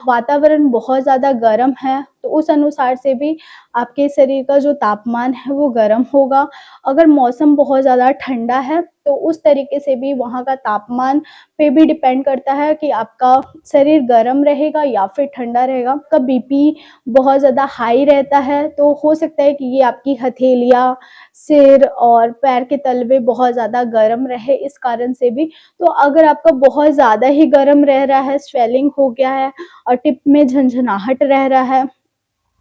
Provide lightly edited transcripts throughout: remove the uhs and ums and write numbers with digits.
वातावरण बहुत ज़्यादा गर्म है तो उस अनुसार से भी आपके शरीर का जो तापमान है वो गर्म होगा। अगर मौसम बहुत ज़्यादा ठंडा है तो उस तरीके से भी वहाँ का तापमान पे भी डिपेंड करता है कि आपका शरीर गर्म रहेगा या फिर ठंडा रहेगा। आपका बीपी बहुत ज़्यादा हाई रहता है तो हो सकता है कि ये आपकी हथेलियाँ, सिर और पैर के तलवे बहुत ज़्यादा गर्म रहे इस कारण से भी। तो अगर आपका बहुत ज़्यादा ही गर्म रह रहा है, स्वेलिंग हो गया है और टिप में झनझनाहट रह रहा है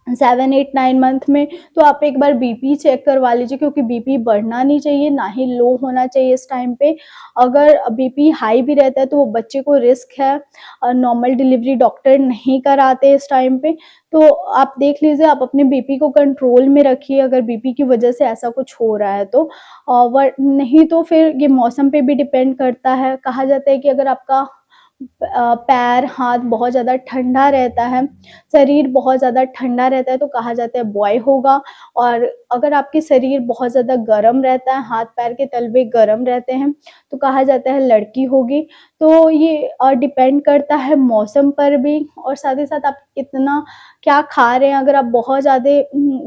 7, 8, 9 मंथ में, तो आप एक बार बीपी चेक करवा लीजिए, क्योंकि बीपी बढ़ना नहीं चाहिए, ना ही लो होना चाहिए इस टाइम पे। अगर बीपी हाई भी रहता है तो वो बच्चे को रिस्क है और नॉर्मल डिलीवरी डॉक्टर नहीं कराते इस टाइम पे। तो आप देख लीजिए, आप अपने बीपी को कंट्रोल में रखिए अगर बीपी की वजह से ऐसा कुछ हो रहा है तो। नहीं तो फिर ये मौसम पे भी डिपेंड करता है। कहा जाता है कि अगर आपका पैर, हाथ बहुत ज़्यादा ठंडा रहता है, शरीर बहुत ज़्यादा ठंडा रहता है तो कहा जाता है बॉय होगा, और अगर आपके शरीर बहुत ज़्यादा गर्म रहता है, हाथ-पैर के तलवे गर्म रहते हैं, तो कहा जाता है लड़की होगी। तो ये डिपेंड करता है मौसम पर भी, और साथ ही साथ आप कितना क्या खा रहे हैं। अगर आप बहुत ज़्यादा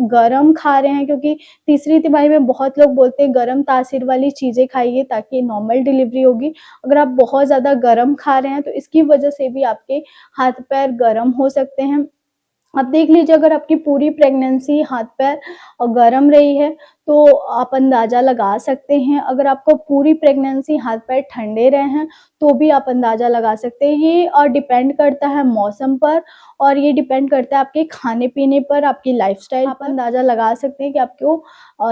गरम खा रहे हैं, क्योंकि तीसरी तिमाही में बहुत लोग बोलते हैं गरम तासीर वाली चीज़ें खाइए ताकि नॉर्मल डिलीवरी होगी। अगर आप बहुत ज़्यादा गरम खा रहे हैं तो इसकी वजह से भी आपके हाथ-पैर गरम हो सकते हैं। आप देख लीजिए, अगर आपकी पूरी प्रेगनेंसी हाथ-पैर गरम रही है तो आप अंदाज़ा लगा सकते हैं। अगर आपको पूरी प्रेगनेंसी हाथ-पैर ठंडे रहे हैं तो भी आप अंदाज़ा लगा सकते हैं। ये डिपेंड करता है मौसम पर, और ये डिपेंड करता है आपके खाने-पीने पर, आपकी लाइफ़स्टाइल पर। आप अंदाज़ा लगा सकते हैं कि आपको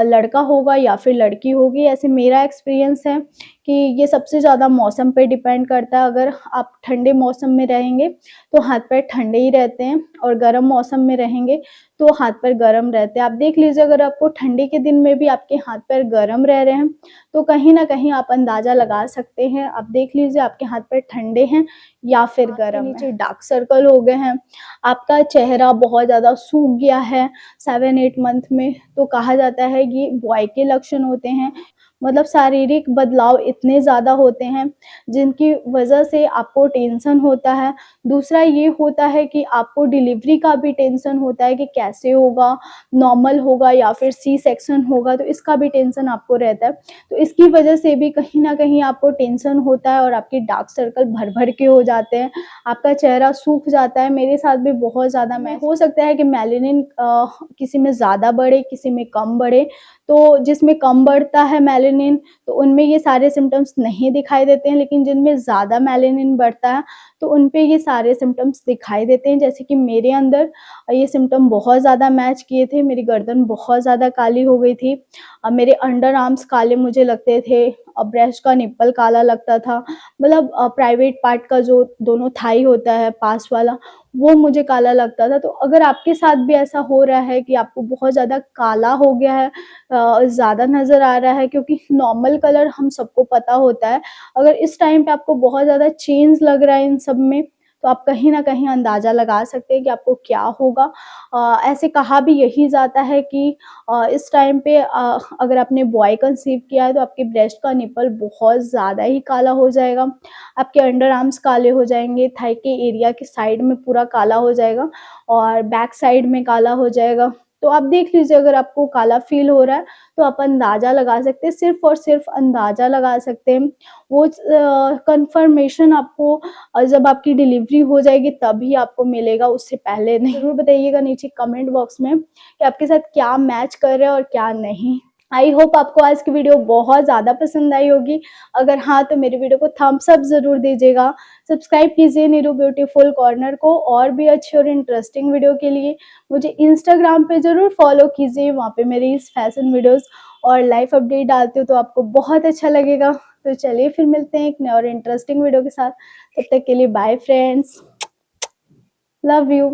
लड़का होगा या फिर लड़की होगी। ऐसे मेरा एक्सपीरियंस है कि ये सबसे ज़्यादा मौसम पे डिपेंड करता है। अगर आप ठंडे मौसम में रहेंगे तो हाथ-पैर ठंडे ही रहते हैं, और गर्म मौसम में रहेंगे तो हाथ-पैर गरम रहते हैं। आप देख लीजिए, अगर आपको ठंडी के दिन में भी आपके हाथ-पैर गरम रह रहे हैं तो कहीं न कहीं आप अंदाज़ा लगा सकते हैं। आप देख लीजिए, आपके हाथ-पैर ठंडे हैं या फिर गरम हैं। नीचे डार्क सर्कल हो गए हैं, आपका चेहरा बहुत ज़्यादा सूख गया है 7-8 मंथ में, तो कहा जाता है ये बॉय के लक्षण होते हैं। मतलब शारीरिक बदलाव इतने ज़्यादा होते हैं जिनकी वजह से आपको टेंशन होता है। दूसरा ये होता है कि आपको डिलीवरी का भी टेंशन होता है कि कैसे होगा, नॉर्मल होगा या फिर सी सेक्शन होगा, तो इसका भी टेंशन आपको रहता है। तो इसकी वजह से भी कहीं न कहीं आपको टेंशन होता है और आपके डार्क सर्कल भर-भर के हो जाते हैं, आपका चेहरा सूख जाता है। मेरे साथ भी बहुत ज़्यादा हो सकता है कि मेलानिन किसी में ज़्यादा बढ़े, किसी में कम बढ़े। तो जिसमें कम बढ़ता है मेलानिन तो उनमें ये सारे सिम्पटम्स नहीं दिखाई देते हैं, लेकिन जिनमें ज़्यादा मेलानिन बढ़ता है तो उन पे ये सारे सिम्पटम्स दिखाई देते हैं। जैसे कि मेरे अंदर ये सिम्पटम बहुत ज़्यादा मैच किए थे। मेरी गर्दन बहुत ज़्यादा काली हो गई थी, मेरे अंडर आर्म्स काले मुझे लगते थे, ब्रेस्ट का निप्पल काला लगता था। मतलब प्राइवेट पार्ट का जो दोनों थाई होता है पास वाला, वो मुझे काला लगता था। तो अगर आपके साथ भी ऐसा हो रहा है कि आपको बहुत ज़्यादा काला हो गया है, ज़्यादा नज़र आ रहा है, क्योंकि नॉर्मल कलर हम सबको पता होता है। अगर इस टाइम पे आपको बहुत ज़्यादा चेंज लग रहा है इन सब में, तो आप कहीं न कहीं अंदाज़ा लगा सकते हैं कि आपको क्या होगा। ऐसे कहा भी यही जाता है कि इस टाइम पे अगर आपने बॉय कंसीव किया है तो आपके ब्रेस्ट का निप्पल बहुत ज़्यादा ही काला हो जाएगा, आपके अंडर आर्म्स काले हो जाएँगे, थाई के एरिया के साइड में पूरा काला हो जाएगा और बैक साइड में काला हो जाएगा। तो आप देख लीजिए, अगर आपको काला फ़ील हो रहा है तो आप अंदाज़ा लगा सकते हैं, सिर्फ़ और सिर्फ़ अंदाज़ा लगा सकते हैं। वो कन्फर्मेशन आपको जब आपकी डिलीवरी हो जाएगी तभी आपको मिलेगा, उससे पहले नहीं। ज़रूर बताइएगा नीचे कमेंट बॉक्स में कि आपके साथ क्या मैच कर रहा है और क्या नहीं। आई होप आपको आज की वीडियो बहुत ज़्यादा पसंद आई होगी। अगर हाँ, तो मेरी वीडियो को थम्स अप ज़रूर दीजिएगा। सब्सक्राइब कीजिए नीरू ब्यूटीफुल कॉर्नर को, और भी अच्छी और इंटरेस्टिंग वीडियो के लिए मुझे इंस्टाग्राम पे ज़रूर फॉलो कीजिए। वहाँ पे मेरी इस फैशन वीडियोज़ और लाइफ अपडेट डालती हूँ, तो आपको बहुत अच्छा लगेगा। तो चलिए फिर मिलते हैं एक नए और इंटरेस्टिंग वीडियो के साथ। तब तक के लिए बाय फ्रेंड्स, लव यू।